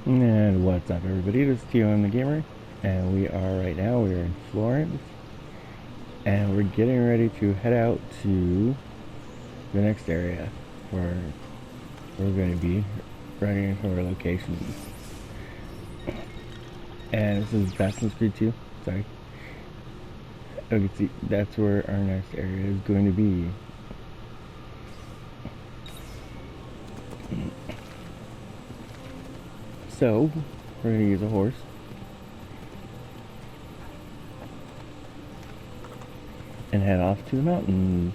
And what's up, everybody? This is Tio the Gamer, and we're in Florence, and we're getting ready to head out to the next area where we're going to be running into our location. And this is Assassin's Creed 2. Sorry. Okay, see, that's where our next area is going to be. So, we're going to use a horse. And head off to the mountains.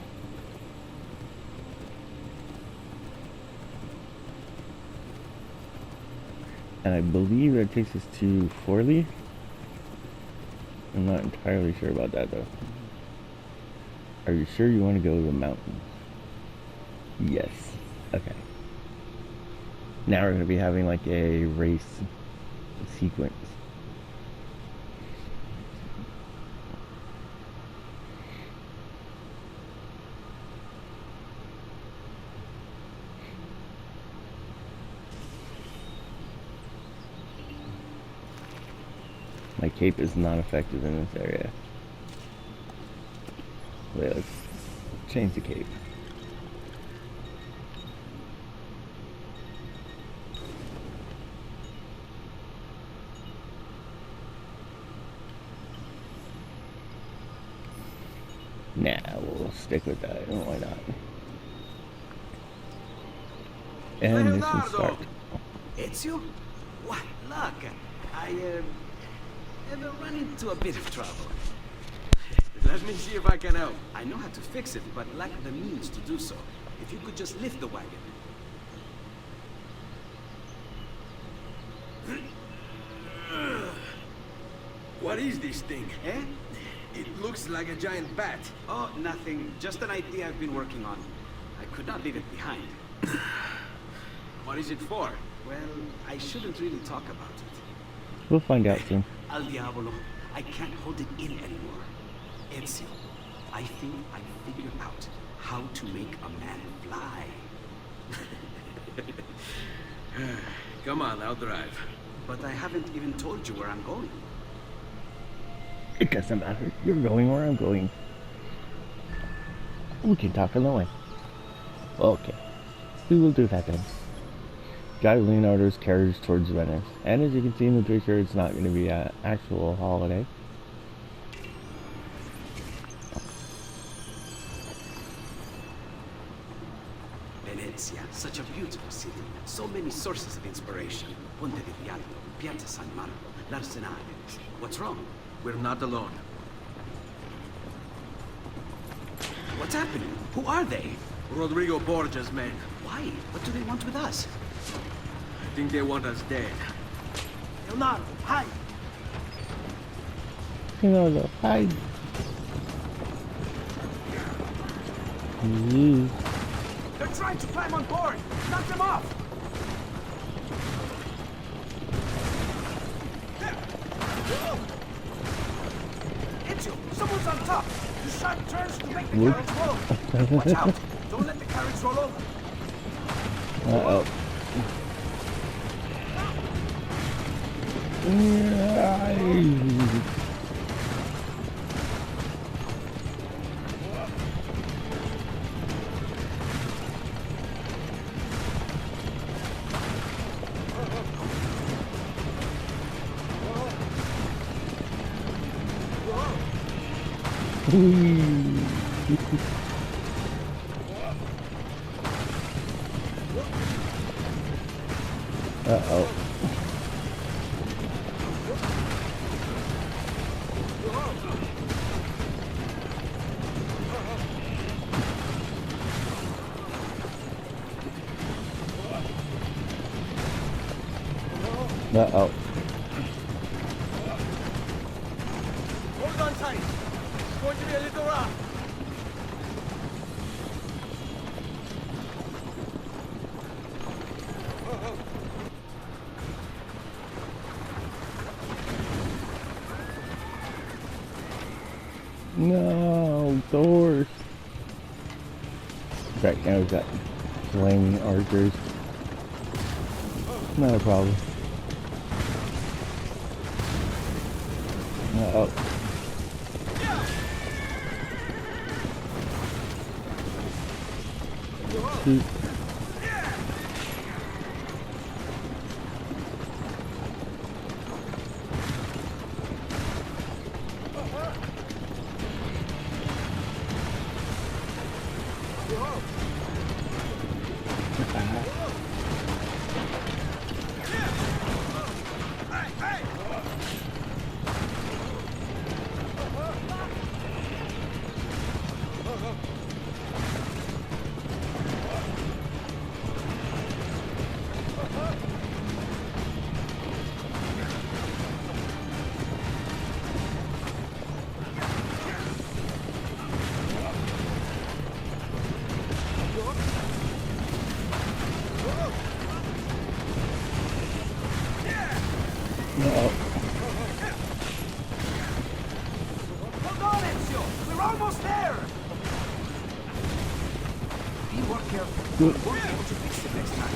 And I believe that takes us to Forley. I'm not entirely sure about that though. Are you sure you want to go to the mountains? Yes. Okay. Now we're going to be having like a race sequence. My cape is not effective in this area. Wait, let's change the cape. Nah, we'll stick with that. Why not? And mission start. Ezio? What luck! I ever run into a bit of trouble. Let me see if I can help. I know how to fix it, but lack the means to do so. If you could just lift the wagon. What is this thing? Eh? It looks like a giant bat. Oh, nothing. Just an idea I've been working on. I could not leave it behind. What is it for? Well, I shouldn't really talk about it. We'll find out soon. Al diavolo, I can't hold it in anymore. Ezio, I think I figured out how to make a man fly. Come on, I'll drive. But I haven't even told you where I'm going. It doesn't matter. You're going where I'm going. We can talk on the way. Okay. We will do that then. Guide Leonardo's carriage towards Venice. And as you can see in the picture, it's not going to be an actual holiday. Venezia, such a beautiful city. So many sources of inspiration. Ponte di Rialto, Piazza San Marco, l'Arsenale. What's wrong? We're not alone. What's happening? Who are they? Rodrigo Borgia's men. Why? What do they want with us? I think they want us dead. Leonardo, hide! Leonardo, hide! They're trying to climb on board! Knock them off! Ezio, someone's on top! The sharp turns to make the carriage roll! Watch out! Don't let the carriage roll over! Uh-oh. Uh-oh. Uh-oh. Hold on tight. It's going to be a little rough. No, doors. Right now we've got flaming archers. Not a problem. Oh. Shoot. No. Hold on, Ezio! We're almost there! Be more careful. We'll be able to fix it next time.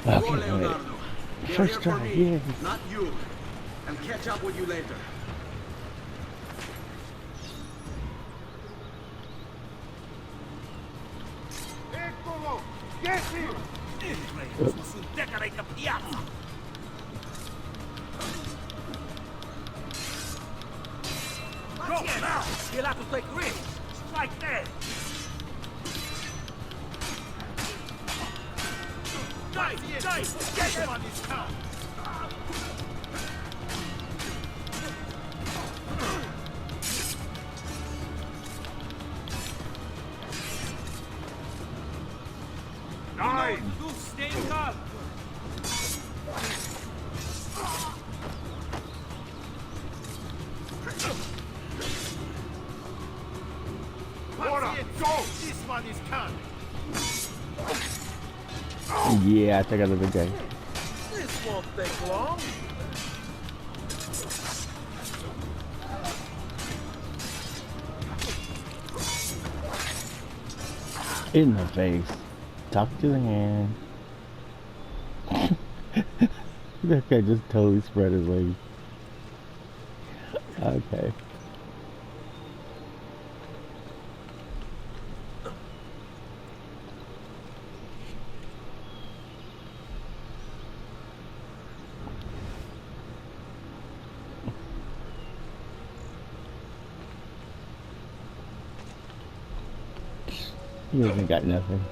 Go, Okay, wait. Leonardo. They're First here try, for me, yes. not you. I'll catch up with you later. Eccolo! Get him! Decorate the piazza! Go now! You'll have to take risks. Strike there! Dive! Get him on his count! Dive! Stay calm! Go! This one is coming! Yeah, I took out the big guy. This won't take long! In the face. Talk to the hand. That guy just totally spread his legs. Okay. He hasn't got nothing.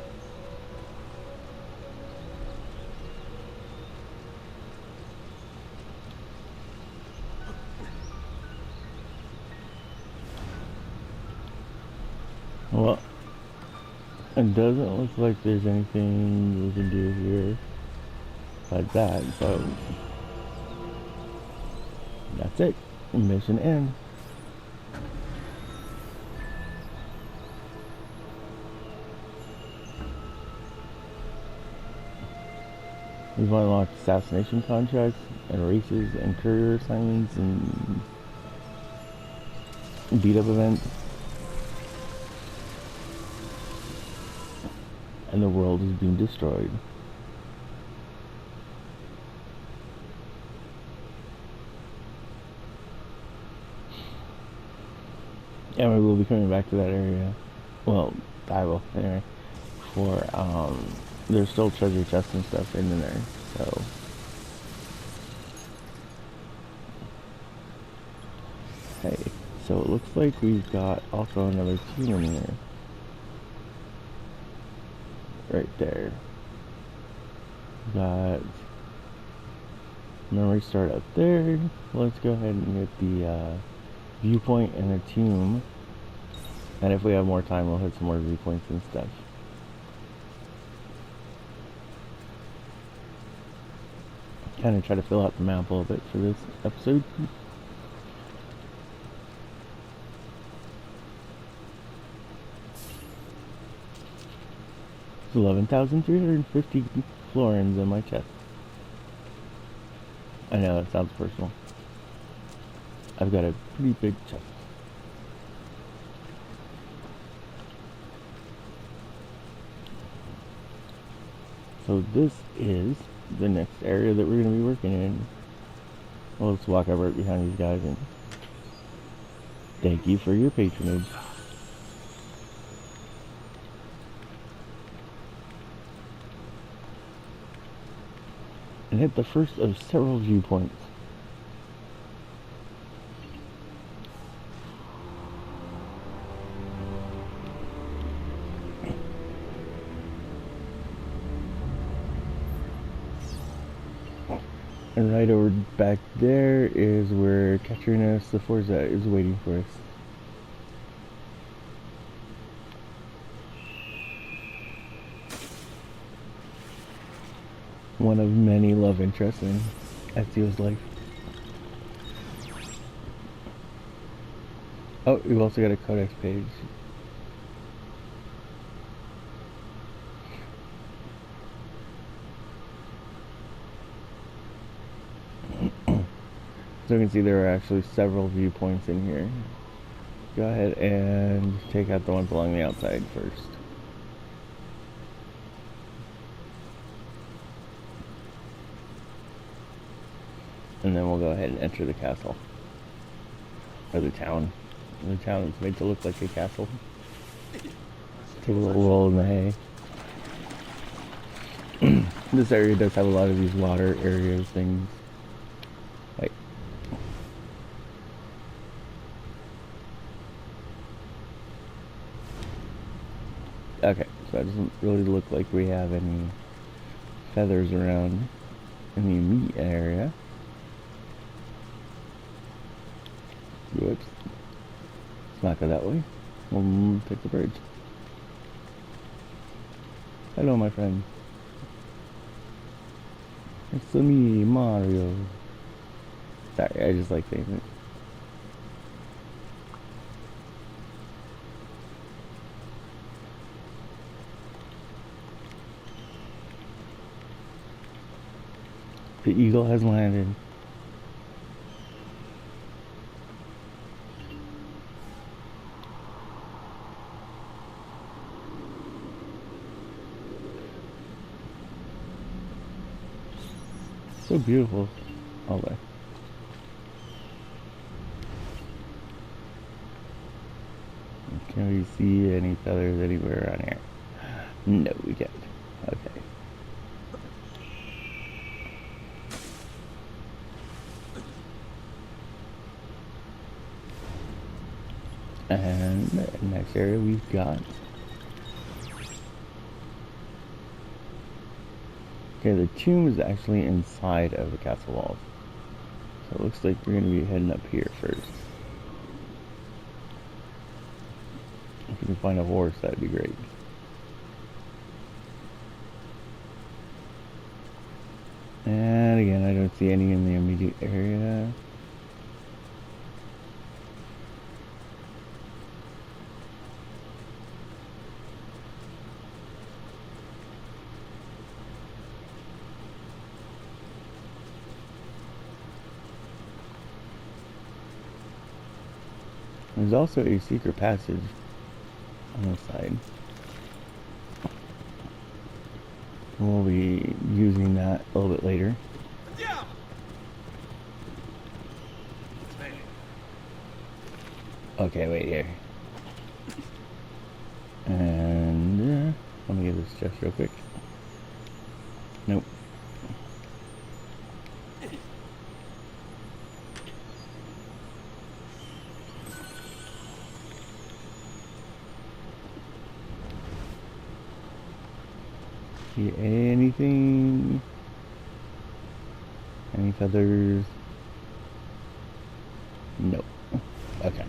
Well, it doesn't look like there's anything we can do here like that, so that's it. Mission end. We've unlocked assassination contracts and races and courier assignments and beat up events. And the world is being destroyed. And we will be coming back to that area. Well, I will, anyway. For, there's still treasure chests and stuff in there, so. Hey, so it looks like we've got also another team in here. Right there. Got memory start up there. Let's go ahead and get the viewpoint and a tomb. And if we have more time, we'll hit some more viewpoints and stuff. Kind of try to fill out the map a little bit for this episode. It's 11,350 florins in my chest. I know, that sounds personal. I've got a pretty big chest. So this is the next area that we're going to be working in. Well, let's walk up right behind these guys and thank you for your patronage. And hit the first of several viewpoints. And right over back there is where Katrina Sforza is waiting for us. One of many love interests in Ezio's life. Oh, we've also got a codex page. So you can see there are actually several viewpoints in here. Go ahead and take out the ones along the outside first. And then we'll go ahead and enter the castle. Or the town. The town is made to look like a castle. Take a little roll in the hay. This area does have a lot of these water areas, things. Like, okay, so it doesn't really look like we have any feathers around in the meat area. Whoops. Let's not go that way. We'll take the bridge. Hello, my friend. It's me, Mario. Sorry, I just like saying it. The eagle has landed. So beautiful all the way. Can we see any feathers anywhere on here? No, we can't. Okay. And the next area we've got. Okay, the tomb is actually inside of the castle walls. So it looks like we're going to be heading up here first. If we can find a horse, that'd be great. And again, I don't see any in the immediate area. There's also a secret passage on the side. We'll be using that a little bit later. Okay, wait here. And let me get this chest real quick. Nope. See anything? Any feathers? Nope. Okay.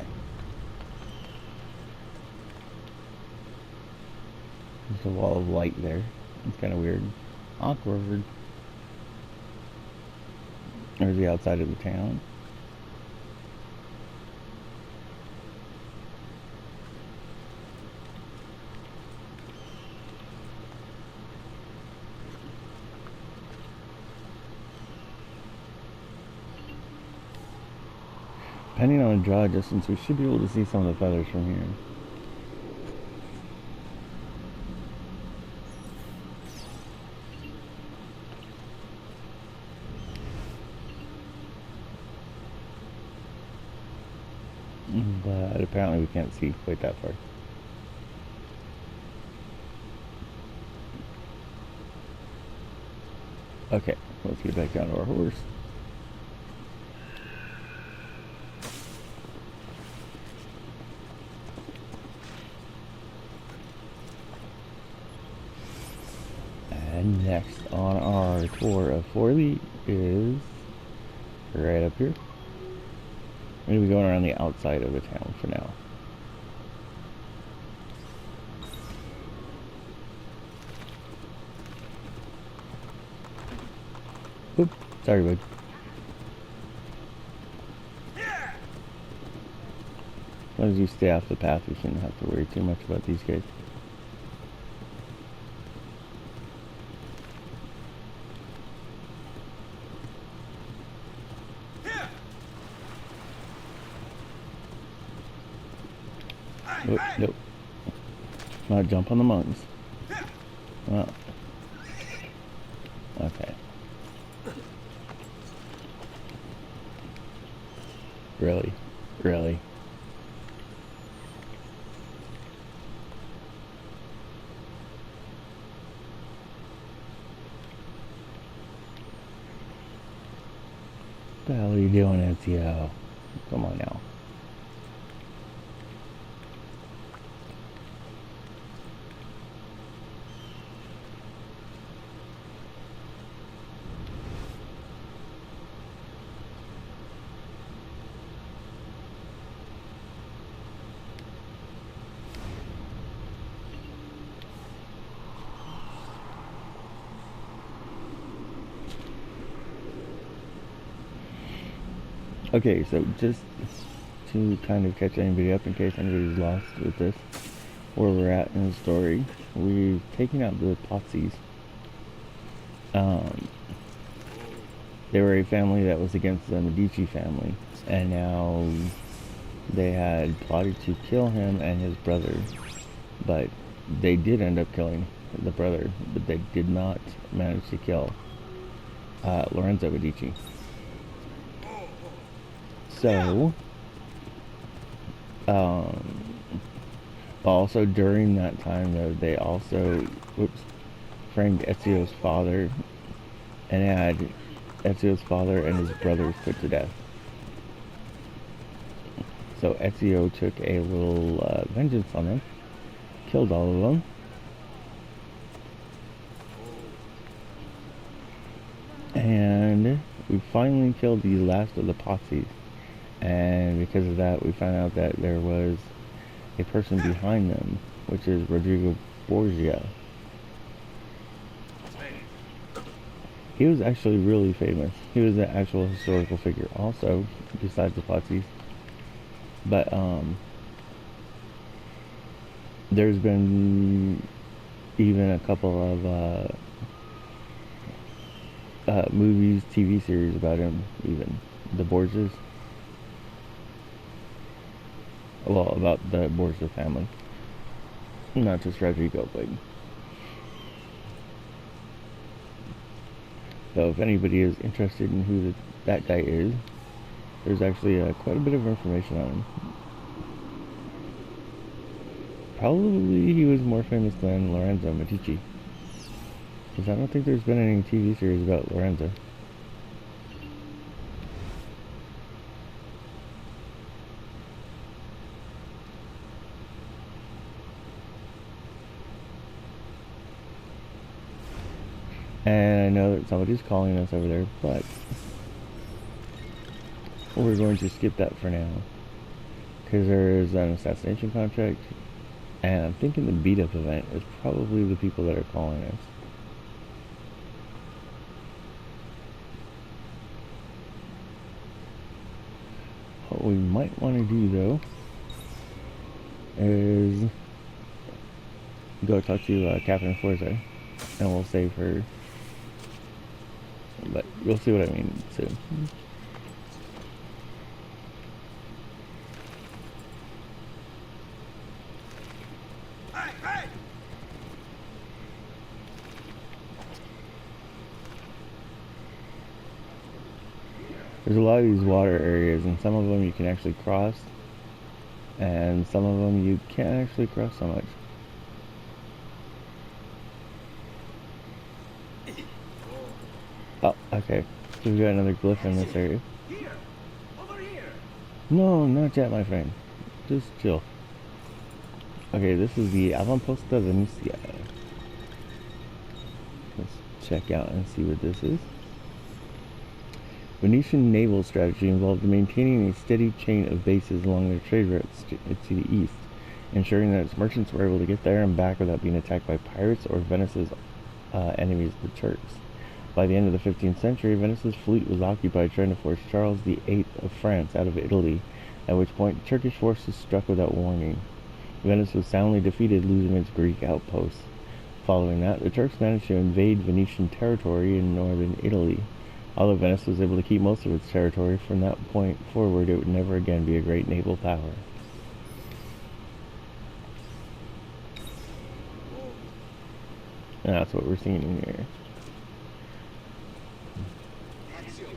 There's a wall of light there. It's kind of weird. Awkward. There's the outside of the town. Depending on the draw distance, we should be able to see some of the feathers from here. but apparently we can't see quite that far. Okay, let's get back down to our horse. And next on our tour of Forley is right up here. We're going to be going around the outside of the town for now. Oop, sorry, bud. As long as you stay off the path, we shouldn't have to worry too much about these guys. Oh, nope. Not jump on the mountains. Oh. Okay. Really? Really? What the hell are you doing, Ezio? Come on now. Okay, so just to kind of catch anybody up in case anybody's lost with this, where we're at in the story, we've taken out the Potsies. They were a family that was against the Medici family, and now they had plotted to kill him and his brother, but they did end up killing the brother, but they did not manage to kill Lorenzo Medici. So, also during that time though, they also, framed Ezio's father and had Ezio's father and his brothers put to death. So Ezio took a little vengeance on them, killed all of them, and we finally killed the last of the Potsies. And because of that, we found out that there was a person behind them, which is Rodrigo Borgia. He was actually really famous. He was an actual historical figure also, besides the Potsies. But there's been even a couple of movies, TV series about him, even. The Borgias. Well, about the Borgia family. Not just Rodrigo, but... So if anybody is interested in who that guy is, there's actually quite a bit of information on him. Probably he was more famous than Lorenzo Medici. Because I don't think there's been any TV series about Lorenzo. And I know that somebody's calling us over there, but we're going to skip that for now. Because there is an assassination contract, and I'm thinking the beat-up event is probably the people that are calling us. What we might want to do, though, is go talk to Catherine Forza, and we'll save her. But you'll see what I mean soon. Hey! There's a lot of these water areas, and some of them you can actually cross, And some of them you can't actually cross so much. Oh, okay. So we got another glyph in this area. Here! Over here! No, not yet, my friend. Just chill. Okay, this is the Avamposta Venecia. Let's check out and see what this is. Venetian naval strategy involved maintaining a steady chain of bases along their trade routes to the east, ensuring that its merchants were able to get there and back without being attacked by pirates or Venice's enemies, the Turks. By the end of the 15th century, Venice's fleet was occupied trying to force Charles VIII of France out of Italy, at which point Turkish forces struck without warning. Venice was soundly defeated, losing its Greek outposts. Following that, the Turks managed to invade Venetian territory in northern Italy. Although Venice was able to keep most of its territory, from that point forward it would never again be a great naval power. And that's what we're seeing in here. Ezio!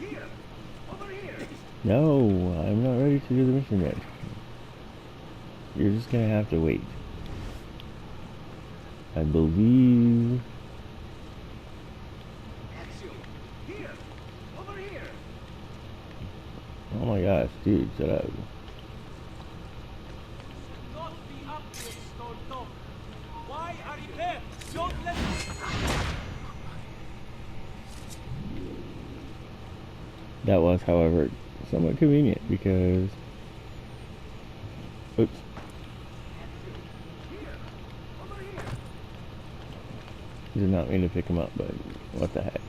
Here! Over here! No, I'm not ready to do the mission yet. You're just gonna have to wait. I believe... Ezio! Here! Over here! Oh my gosh, dude, shut up. Not be up to it, Stone Dog. Why are you there? Don't let That was, however, somewhat convenient because... Oops. Did not mean to pick him up, but what the heck.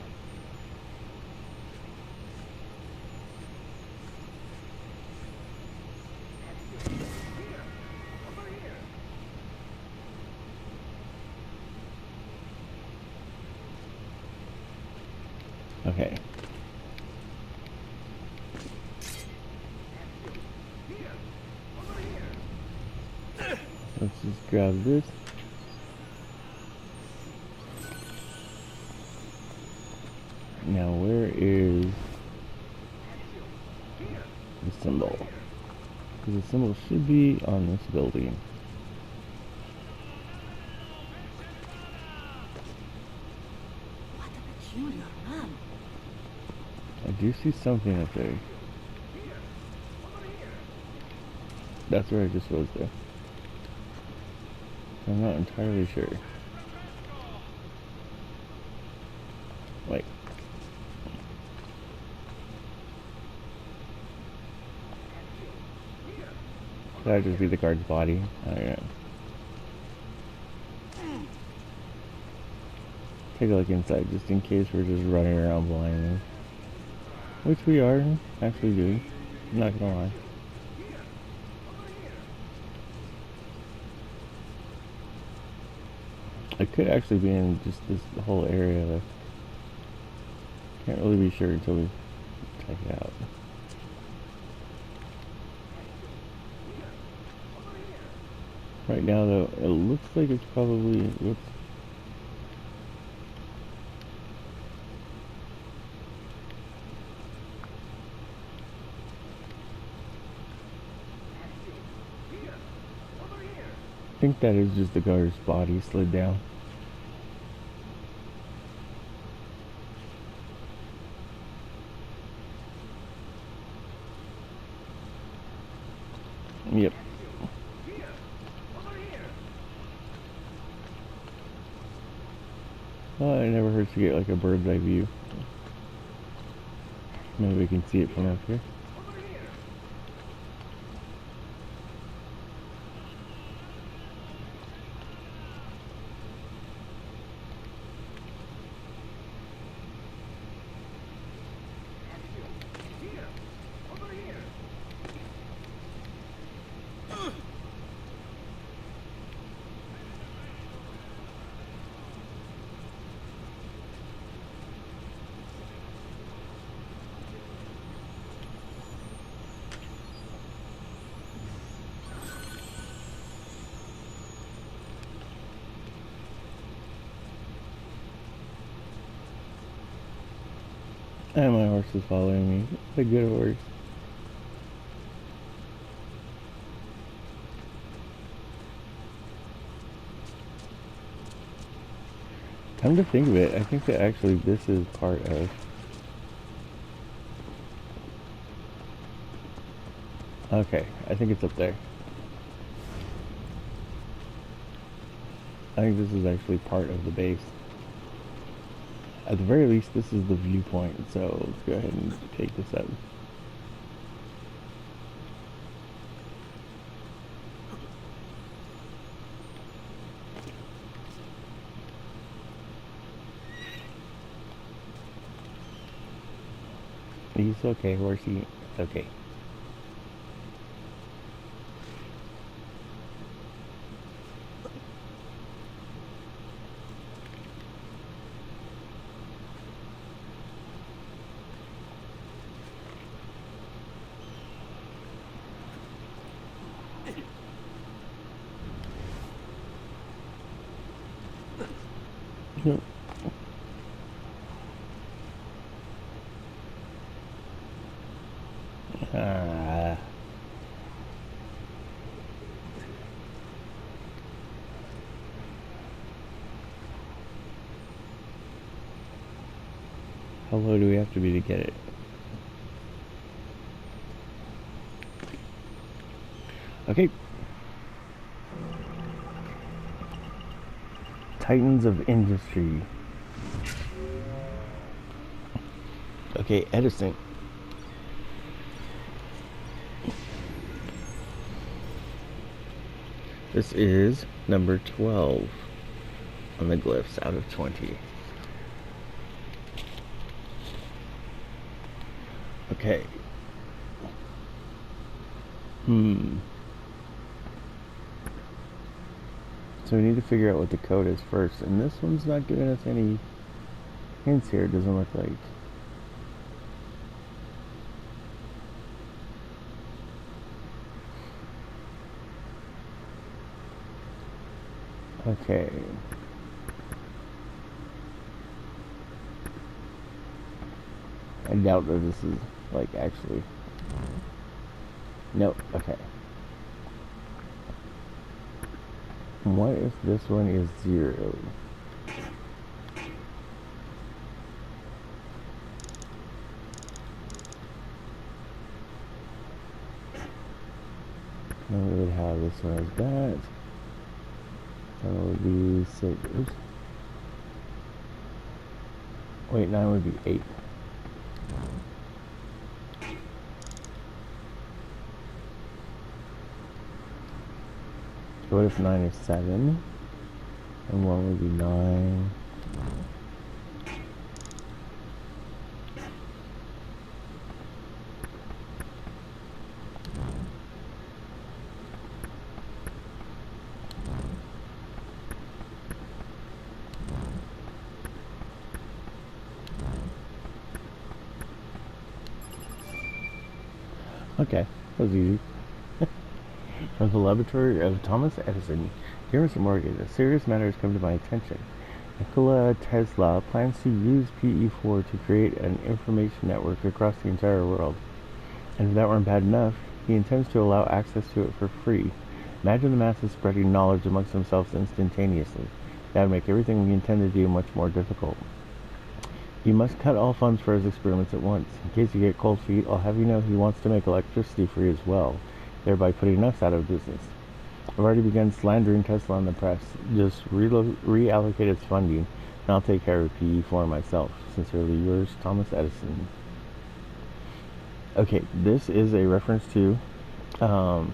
Okay. Let's just grab this. Now where is the symbol? Because the symbol should be on this building. What a peculiar man. I do see something up there. That's where I just was there. I'm not entirely sure. Wait. Could that just be the guard's body? I don't know. Take a look inside just in case we're just running around blindly. Which we are actually doing. I'm not gonna lie. It could actually be in just this whole area. Though. Can't really be sure until we check it out. Right now, though, it looks like it's probably. Whoops. I think that is just the guard's body slid down. Yep. Well, it never hurts to get like a bird's eye view. Maybe we can see it from up here. And my horse is following me. It's a good horse. Come to think of it, I think that actually this is part of... Okay, I think it's up there. I think this is actually part of the base. At the very least, this is the viewpoint, so let's go ahead and take this out. He's okay, horsey. It's okay. Yep. Ah. How low do we have to be to get it? Okay. Titans of Industry. Okay, Edison. This is number 12 on the glyphs out of 20. Okay. So we need to figure out what the code is first, and this one's not giving us any hints here, it doesn't look like. Okay. I doubt that this is, like, actually... Nope, okay. What if this one is 0? Then we would have this one as that. That would be 6. Oops. Wait, 9 would be 8. So what if 9 is 7? And 1 would be 9. Okay, that was easy. From the laboratory of Thomas Edison. Dear Mr. Morgan, a serious matter has come to my attention. Nikola Tesla plans to use PE4 to create an information network across the entire world. And if that weren't bad enough, he intends to allow access to it for free. Imagine the masses spreading knowledge amongst themselves instantaneously. That would make everything we intend to do much more difficult. He must cut all funds for his experiments at once. In case you get cold feet, I'll have you know he wants to make electricity free as well, thereby putting us out of business. I've already begun slandering Tesla in the press. Just reallocate its funding, and I'll take care of PE4 myself. Sincerely yours, Thomas Edison. Okay, this is a reference to, I'd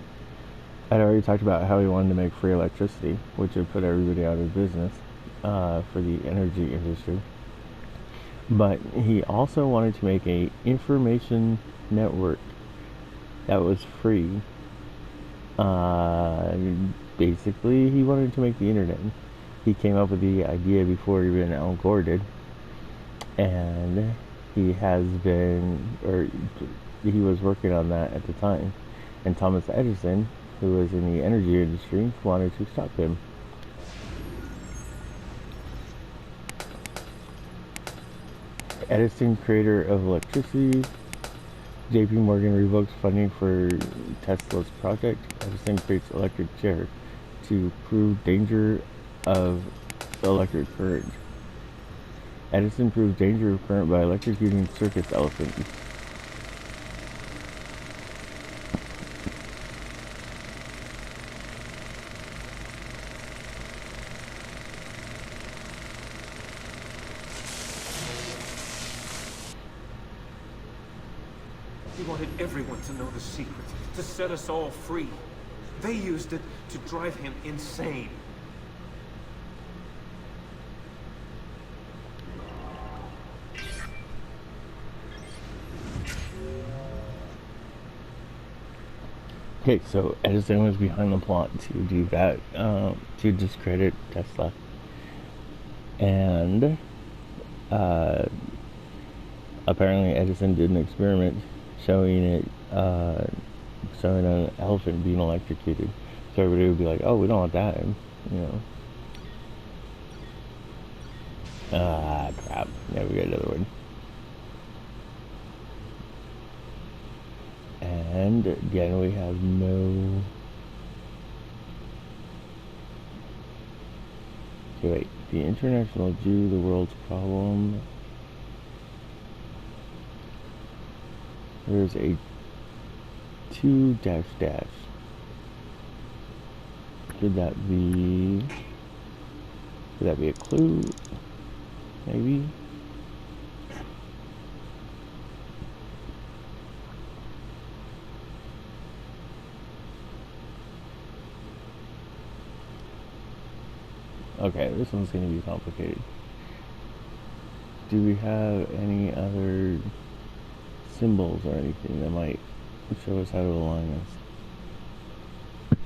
already talked about how he wanted to make free electricity, which would put everybody out of business for the energy industry. But he also wanted to make a information network that was free. Basically, he wanted to make the internet. He came up with the idea before even Al Gore did, and he has been, or he was working on that at the time. And Thomas Edison, who was in the energy industry, wanted to stop him. Edison, creator of electricity. JP Morgan revokes funding for Tesla's project. Edison creates electric chair to prove danger of electric current. Edison proves danger of current by electrocuting circus elephants. He wanted everyone to know the secret, to set us all free. They used it to drive him insane. Okay, so Edison was behind the plot to do that, to discredit Tesla. And apparently Edison did an experiment showing an elephant being electrocuted. So everybody would be like, oh, we don't want that, you know. Crap. Yeah, we got another one. And again, we have no... Okay, wait. The International Jew, the world's problem. There's a 2 dash dash. Could that be a clue? Maybe? Okay, this one's going to be complicated. Do we have any other symbols or anything that might show us how to align this?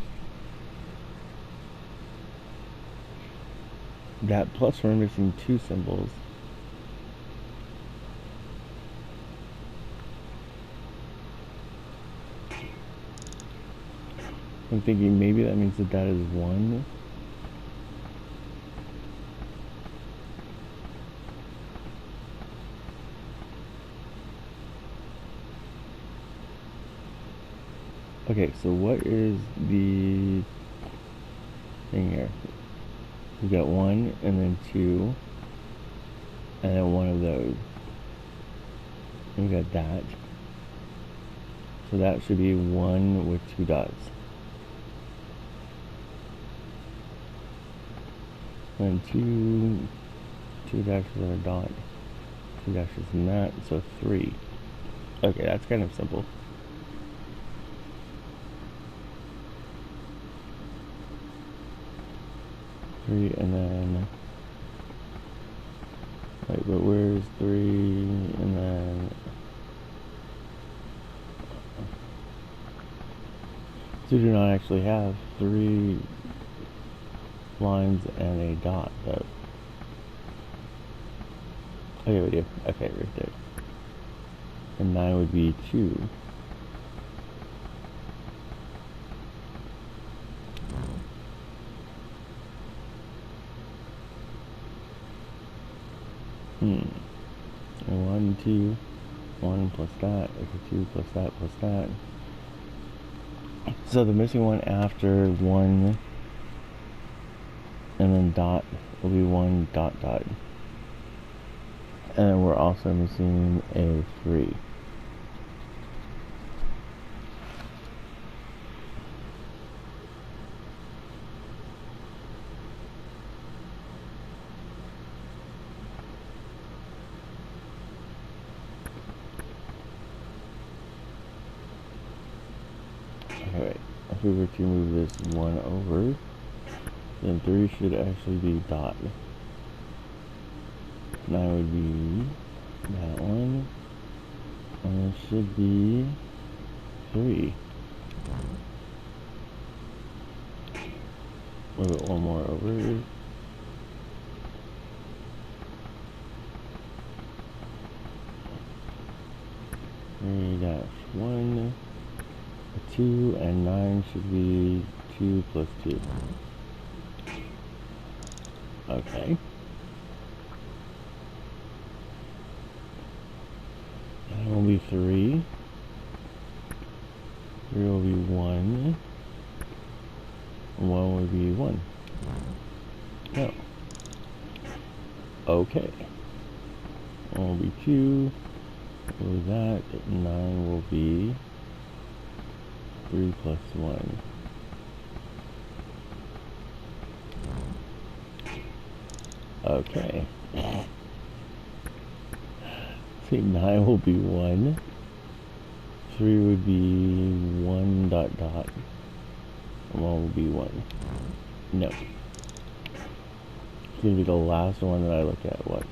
That plus we're missing 2 symbols. I'm thinking maybe that means that is 1. Okay, so what is the thing here? We got 1 and then 2 and then 1 of those. And we got that. So that should be 1 with 2 dots. And 2 dashes and a dot. 2 dashes and that, so 3. Okay, that's kind of simple. And then wait, but where's 3 and then so we do not actually have 3 lines and a dot though. Okay, we do. Okay, right there. And 9 would be 2. And 1, 2, 1 plus that, okay, 2 plus that plus that. So the missing one after 1 and then dot will be 1 dot dot. And then we're also missing a 3. Alright, if we were to move this 1 over, then 3 should actually be dot. 9 would be that one, and it should be 3. Move it 1 more over. Three dash 1, 2, and 9 should be 2 plus 2. Okay. That will be 3. 3 will be 1. 1 will be 1. No. Okay. 1 will be 2. With that, 9 will be 3 plus 1. Okay. See, 9 will be 1. 3 would be 1 dot dot. And 1 will be 1. No. It's gonna be the last one that I look at. What?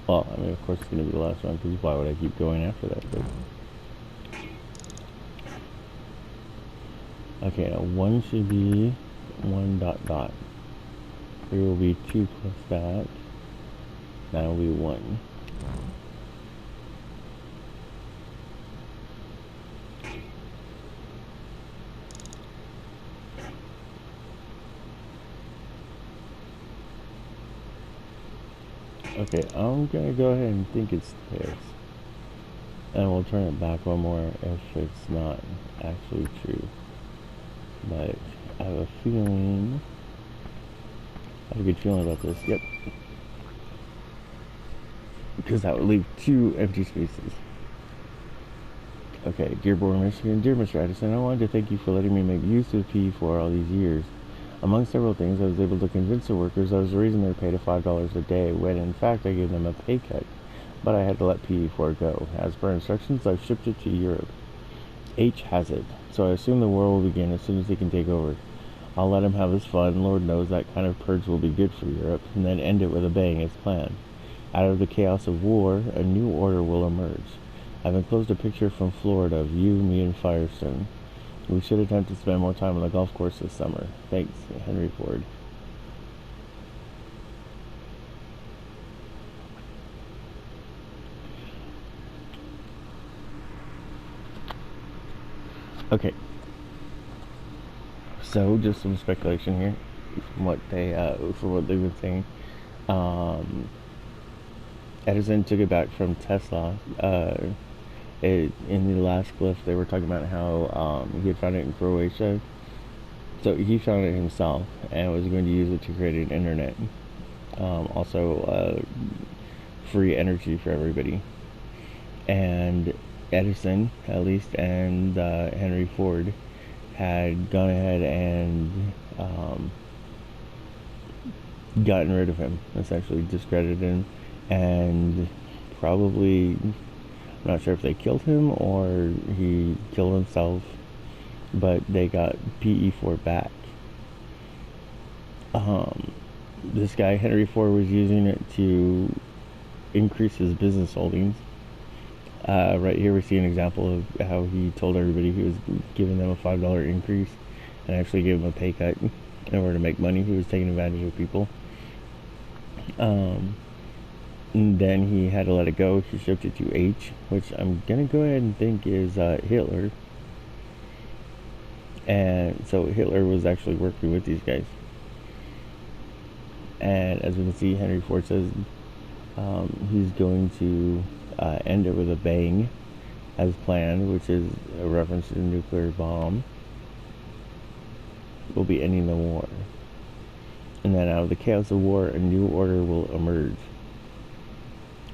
Well, I mean, of course it's gonna be the last one, because why would I keep going after that? But... okay, now 1 should be 1 dot dot. 3 will be 2 plus that. 9 will be 1. Okay, I'm gonna go ahead and think it's this. And we'll turn it back one more if it's not actually true. But I have a feeling... I have a good feeling about this. Yep. Because that would leave 2 empty spaces. Okay, Dearborn, Michigan. Dear Mr. Addison, I wanted to thank you for letting me make use of PE4 all these years. Among several things, I was able to convince the workers I was the reason they were paid $5 a day, when in fact I gave them a pay cut. But I had to let PE4 go. As per instructions, I've shipped it to Europe. H has it, so I assume the war will begin as soon as he can take over. I'll let him have his fun. Lord knows that kind of purge will be good for Europe, and then end it with a bang as planned. Out of the chaos of war, a new order will emerge. I've enclosed a picture from Florida of you, me, and Firestone. We should attempt to spend more time on the golf course this summer. Thanks, Henry Ford. Okay. So, just some speculation here from what they've been saying. Edison took it back from Tesla. In the last clip, they were talking about how he had found it in Croatia. So he found it himself and was going to use it to create an internet. Also, free energy for everybody. And Edison, at least, and Henry Ford had gone ahead and gotten rid of him, essentially discredited him, and probably... I'm not sure if they killed him or he killed himself, but they got PE4 back. This guy, Henry Ford, was using it to increase his business holdings. Right here we see an example of how he told everybody he was giving them a $5 increase and actually gave them a pay cut in order to make money. He was taking advantage of people. And then he had to let it go. He shipped it to H, which I'm gonna go ahead and think is Hitler. And so Hitler was actually working with these guys. And as we can see, Henry Ford says he's going to end it with a bang, as planned, which is a reference to the nuclear bomb. We'll be ending the war. And then out of the chaos of war, a new order will emerge.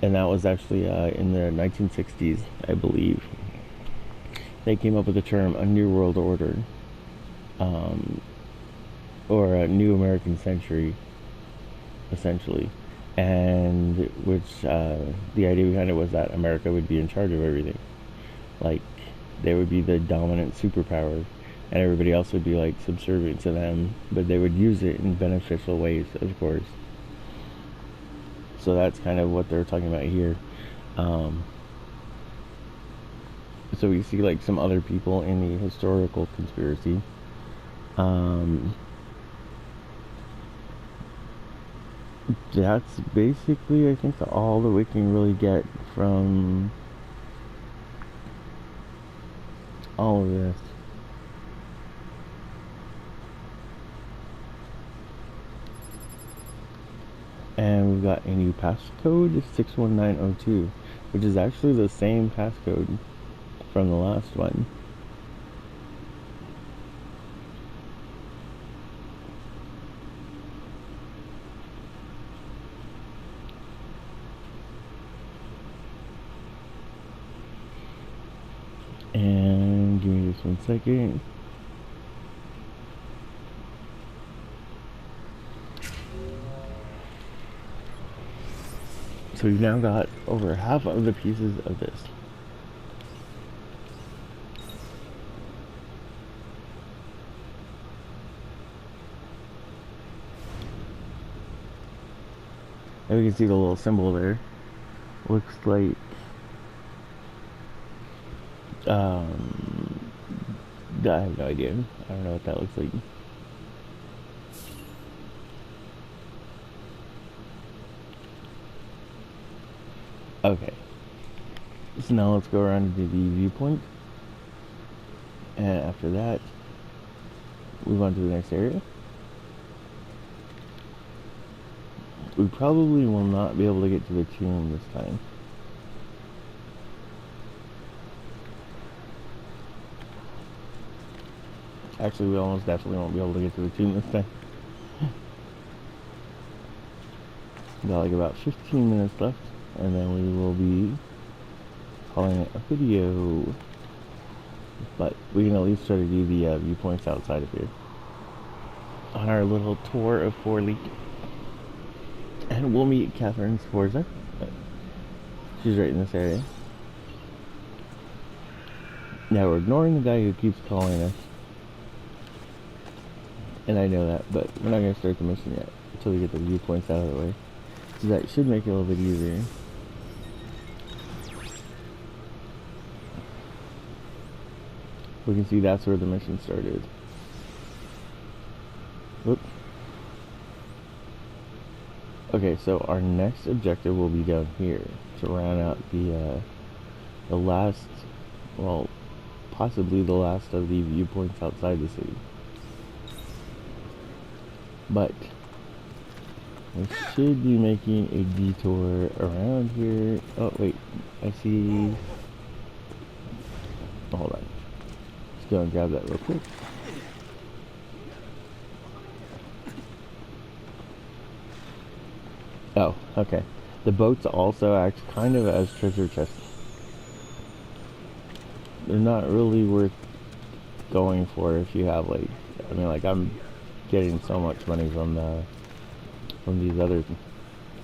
And that was actually in the 1960s, I believe. They came up with the term a New World Order, or a New American Century, essentially. And which the idea behind it was that America would be in charge of everything. Like, they would be the dominant superpower, and everybody else would be like subservient to them, but they would use it in beneficial ways, of course. So that's kind of what they're talking about here. So we see like some other people in the historical conspiracy. That's basically, I think, all that we can really get from all of this. And we've got a new passcode, 61902, which is actually the same passcode from the last one. And give me just 1 second. So we've now got over half of the pieces of this. And we can see the little symbol there. Looks like I have no idea. I don't know what that looks like. Okay. So now let's go around to the viewpoint. And after that, move on to the next area. We probably will not be able to get to the tomb this time. Actually, we almost definitely won't be able to get to the tomb this time. Got like about 15 minutes left, and then we will be calling it a video. But we can at least try to do the viewpoints outside of here on our little tour of Forley. And we'll meet Catherine Sforza. She's right in this area. Now we're ignoring the guy who keeps calling us. And I know that, but we're not going to start the mission yet until we get the viewpoints out of the way. So that should make it a little bit easier. We can see that's where the mission started. Whoops. Okay, so our next objective will be down here to round out the last, well, possibly the last of the viewpoints outside the city. But we should be making a detour around here. Oh wait, I see. Hold on. Let's go and grab that real quick. Oh, okay. The boats also act kind of as treasure chests. They're not really worth going for if you have like, I mean, like I'm getting so much money from these other,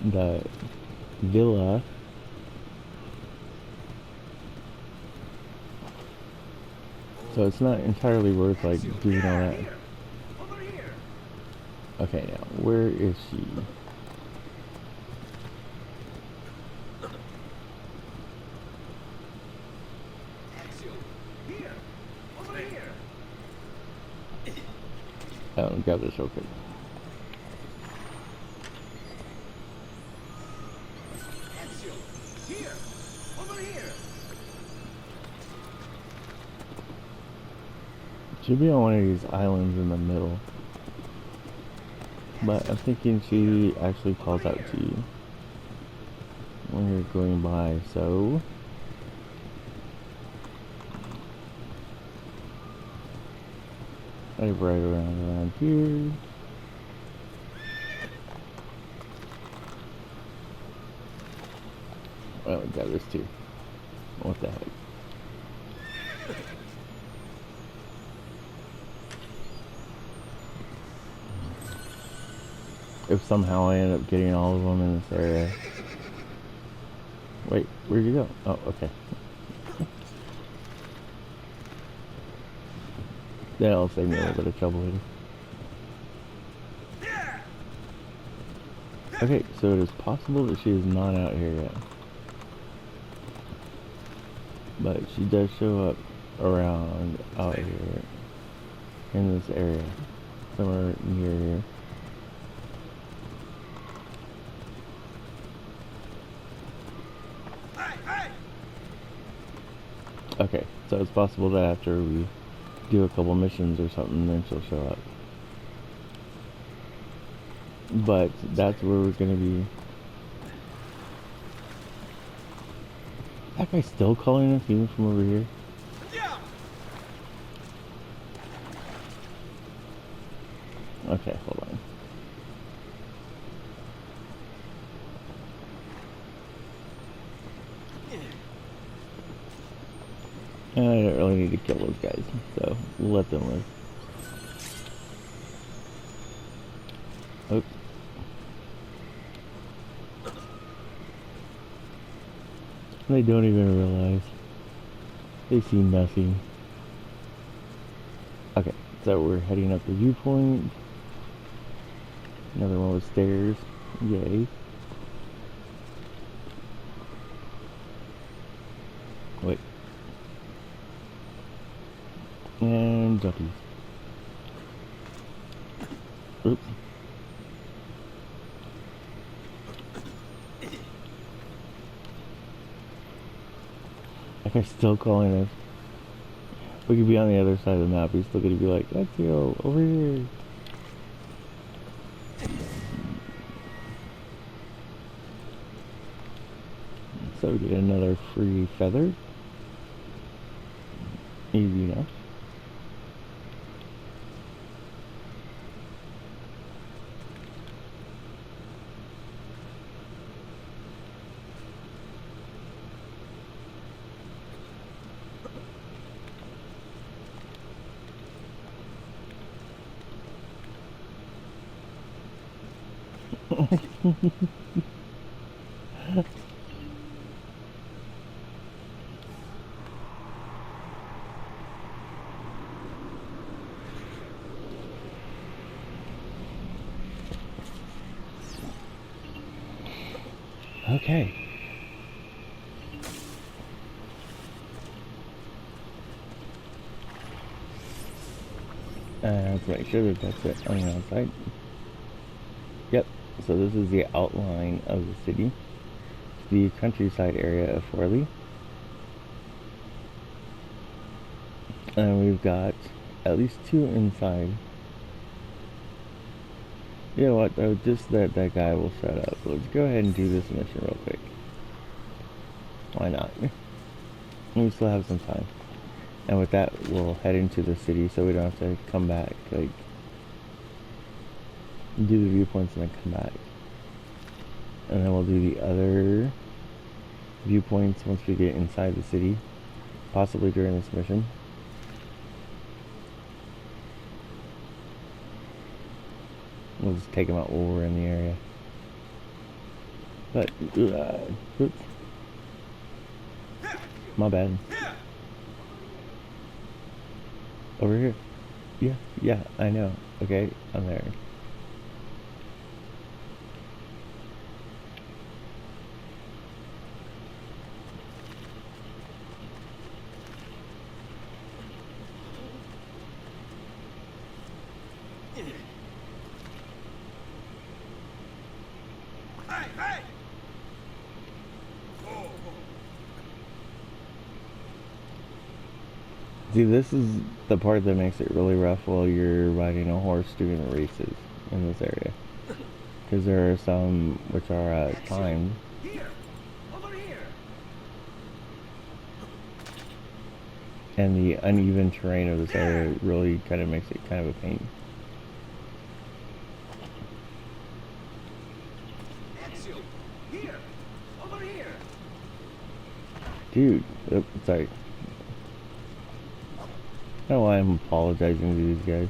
the villa. So it's not entirely worth like doing all that. Okay, now where is she? Oh, let me grab this real quick. Ezio, here, over here. Should be on one of these islands in the middle. But I'm thinking she actually calls out to you when you're going by, so right around here. Well, we got this too. What the heck? If somehow I end up getting all of them in this area. Wait, where'd you go? Oh, okay. That'll save me a little bit of trouble later. Okay, so it is possible that she is not out here yet. But she does show up around out here in this area. Somewhere near here. Okay, so it's possible that after we do a couple missions or something, then she'll show up. But that's where we're gonna be. That guy's still calling us even from over here? Okay, hold on. And I don't really need to kill those guys, so we'll let them live. Oh. They don't even realize. They see nothing. Okay, so we're heading up the viewpoint. Another one with stairs. Yay. Wait. And jumpies. Oops. Like I'm still calling us. We could be on the other side of the map. He's still gonna be like, Ezio, over here. So we get another free feather. Easy enough. Okay. Let's make sure that that's it on the outside. Yep, so this is the outline of the city. The countryside area of Forley. And we've got at least 2 inside. You know what though, just that guy will shut up. Let's go ahead and do this mission real quick. Why not? We still have some time. And with that, we'll head into the city so we don't have to come back, like, do the viewpoints and then come back. And then we'll do the other viewpoints once we get inside the city, possibly during this mission. We'll just take them out while we're in the area. But, oops. My bad. Over here. Yeah, I know. Okay, I'm there. See, this is the part that makes it really rough while you're riding a horse doing the races in this area. Because there are some which are timed. Here, over here. And the uneven terrain of this area really kind of makes it kind of a pain. Ezio, here, over here. Dude, oops, sorry. I don't know why I'm apologizing to these guys.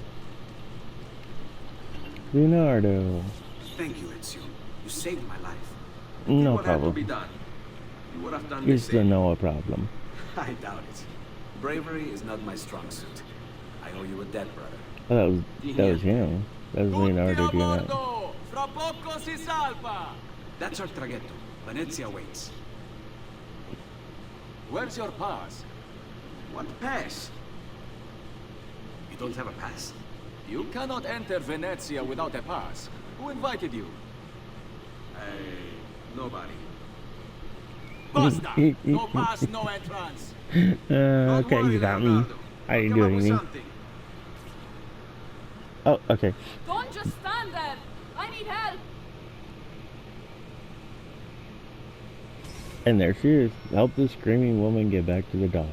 Leonardo. Thank you, Ezio. You saved my life. No What had to be problem. done? You would have done the It's the same. no problem. I doubt it. Bravery is not my strong suit. I owe you a debt, brother. Oh, that was him. That was Leonardo doing that. Fra poco si salva! That's our traghetto. Venezia waits. Where's your pass? What pass? You don't have a pass? You cannot enter Venezia without a pass. Who invited you? Nobody. Basta! No pass, no entrance. Don't Okay, worry, you got me. Leonardo. I didn't I'll do come up with anything. something. Oh, okay. Don't just stand there. I need help. And there she is. Help the screaming woman get back to the dock.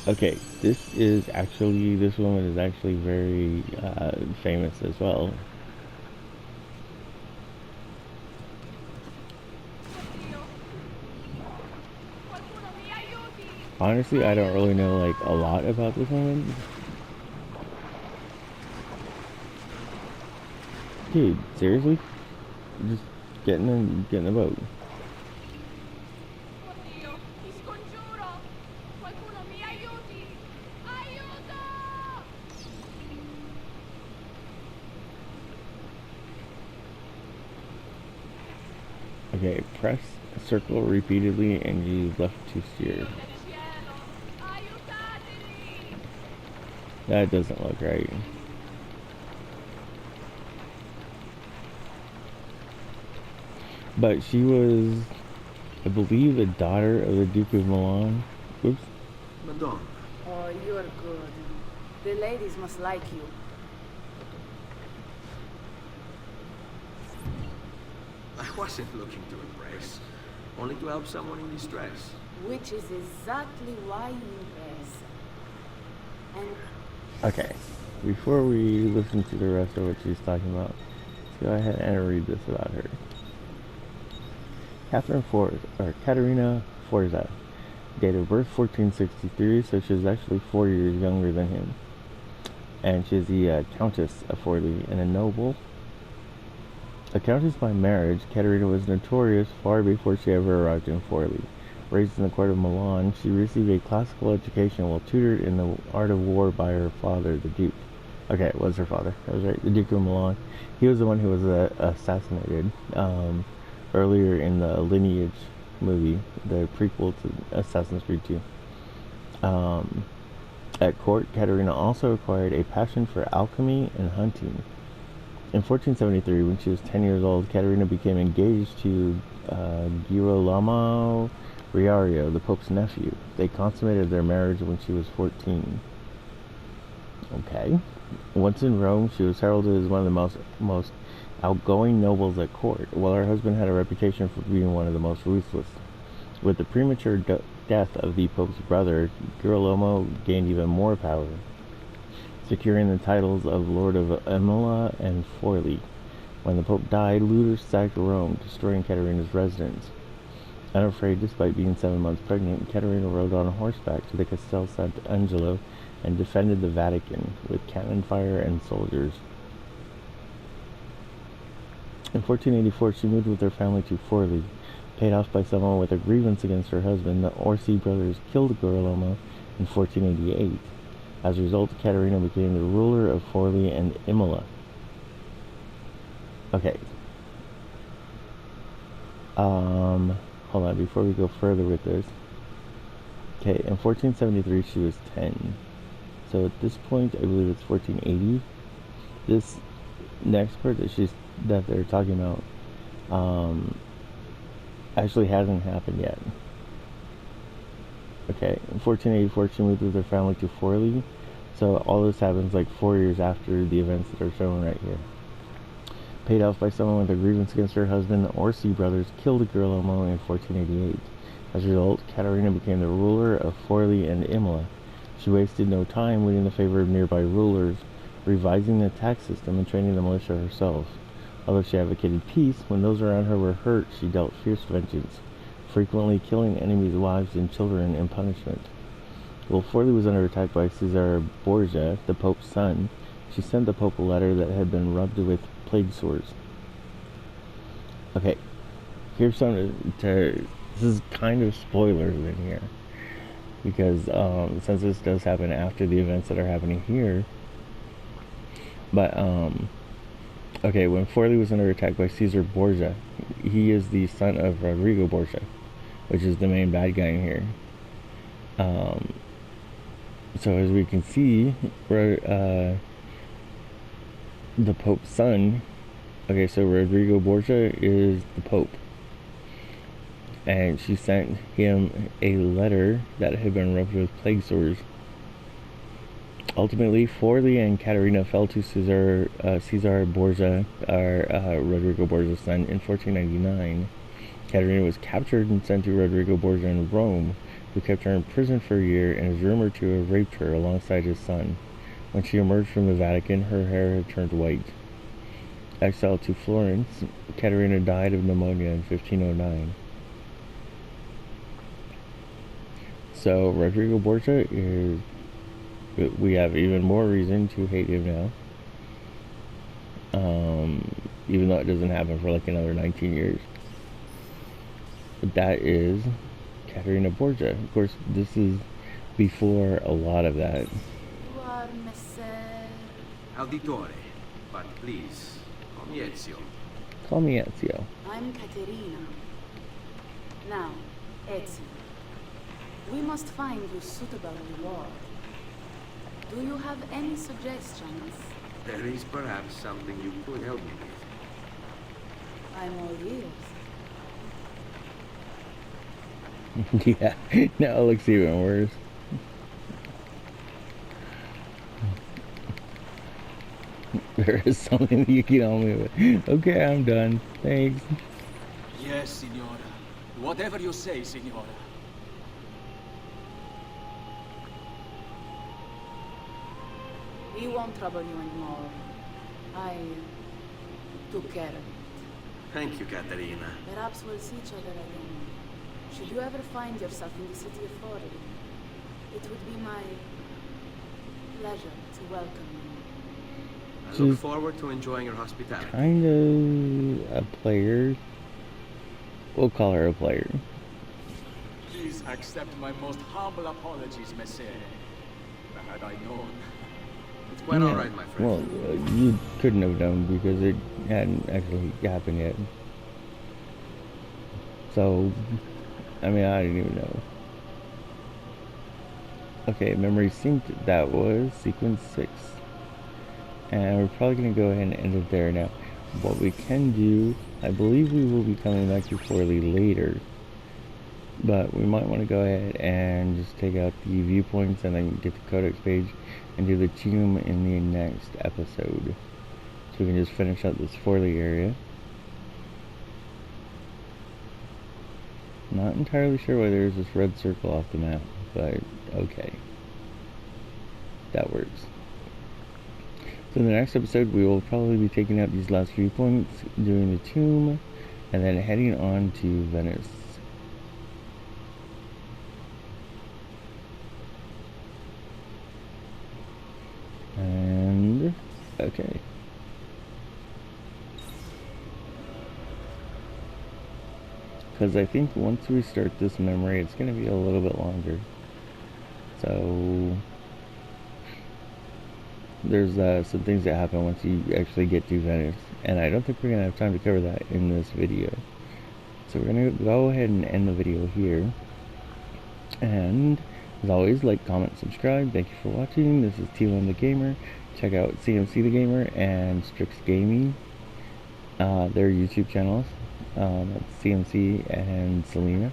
Okay, this woman is actually very famous as well. Qualcuno mi aiuti! Honestly, I don't really know like a lot about this woman. Dude, seriously? Just getting a boat. Oddio, ti scongiuro! Qualcuno mi aiuti! Aiuto! Okay, press circle repeatedly and use left to steer. Dio del cielo! Aiutatemi! That doesn't look right. But she was, I believe, the daughter of the Duke of Milan. Oops. Madonna, Oh, you're good. The ladies must like you. I wasn't looking to impress. Only to help someone in distress. Which is exactly why you impress. And Okay, before we listen to the rest of what she's talking about, let's go ahead and read this about her. Katerina Forza, date of birth 1463, so she's actually 4 years younger than him. And she's the Countess of Forli and a noble. A countess by marriage, Katerina was notorious far before she ever arrived in Forli. Raised in the court of Milan, she received a classical education while tutored in the art of war by her father, the Duke. Okay, it was her father. I was right. The Duke of Milan. He was the one who was assassinated earlier in the Lineage movie, the prequel to Assassin's Creed 2. At court, Katerina also acquired a passion for alchemy and hunting. In 1473, when she was 10 years old, Katerina became engaged to Girolamo Riario, the Pope's nephew. They consummated their marriage when she was 14. Okay. Once in Rome, she was heralded as one of the most outgoing nobles at court, while her husband had a reputation for being one of the most ruthless. With the premature death of the Pope's brother, Girolamo gained even more power, securing the titles of Lord of Imola and Forli. When the Pope died, looters sacked Rome, destroying Katerina's residence. Unafraid, despite being 7 months pregnant, Katerina rode on horseback to the Castel Sant'Angelo and defended the Vatican with cannon fire and soldiers. In 1484, she moved with her family to Forli. Paid off by someone with a grievance against her husband, the Orsi brothers killed Girolamo in 1488. As a result, Katerina became the ruler of Forli and Imola. Okay. Hold on, before we go further with this. Okay, in 1473 she was 10. So at this point, I believe it's 1480. This next part that they're talking about, actually hasn't happened yet. Okay, in 1484 she moved with her family to Forli. So all this happens like 4 years after the events that are shown right here. Paid off by someone with a grievance against her husband, the Orsi brothers killed Girolamo in 1488. As a result, Katerina became the ruler of Forli and Imola. She wasted no time winning the favor of nearby rulers, revising the tax system and training the militia herself. Although she advocated peace, when those around her were hurt, she dealt fierce vengeance, frequently killing enemies' wives and children in punishment. While Forli was under attack by Caesar Borgia, the Pope's son, she sent the Pope a letter that had been rubbed with plague sores. Okay, here's something this is kind of spoilers in here, because since this does happen after the events that are happening here. But okay, when Forli was under attack by Caesar Borgia, he is the son of Rodrigo Borgia, which is the main bad guy in here. So as we can see, the Pope's son, okay, so Rodrigo Borgia is the Pope, and she sent him a letter that had been rubbed with plague sores. Ultimately, Forli and Katerina fell to Caesar Borgia, Rodrigo Borgia's son, in 1499. Katerina was captured and sent to Rodrigo Borgia in Rome, who kept her in prison for a year and is rumored to have raped her alongside his son. When she emerged from the Vatican, her hair had turned white. Exiled to Florence, Katerina died of pneumonia in 1509. So Rodrigo Borgia is. We have even more reason to hate him now. Even though it doesn't happen for like another 19 years. But that is Caterina Borgia. Of course, this is before a lot of that. You are Messer. Auditore, but please, call me Ezio. Call me Ezio. I'm Caterina. Now, Ezio, we must find you suitable reward. Do you have any suggestions? There is perhaps something you could help me with. I'm all ears. Yeah, now it looks even worse. There is something that you can help me with. Okay, I'm done. Thanks. Yes, Signora. Whatever you say, Signora. He won't trouble you anymore. I took care of it. Thank you, Caterina. Perhaps we'll see each other again. Should you ever find yourself in the city of Forli, it would be my pleasure to welcome you. I look forward to enjoying your hospitality. Kind of a player. We'll call her a player. Please accept my most humble apologies, Messer. Had I known. It's quite Yeah, alright, my friend. Well, you couldn't have known because it hadn't actually happened yet. So, I mean, I didn't even know. Okay, memory synced. That was sequence 6. And we're probably going to go ahead and end it there now. What we can do, I believe we will be coming back to Forli later. But we might want to go ahead and just take out the viewpoints and then get the codex page and do the tomb in the next episode. So we can just finish up this Forli area. Not entirely sure why there's this red circle off the map, but okay. That works. So in the next episode we will probably be taking out these last viewpoints, doing the tomb, and then heading on to Venice. And okay. Because I think once we start this memory, it's going to be a little bit longer. So there's some things that happen once you actually get to Venice, and I don't think we're going to have time to cover that in this video. So we're going to go ahead and end the video here. And as always, like, comment, subscribe. Thank you for watching. This is T1 the Gamer. Check out CMC the Gamer and Strix Gaming, their YouTube channels. That's CMC and Selena.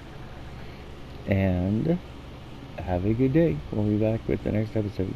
And have a good day. We'll be back with the next episode.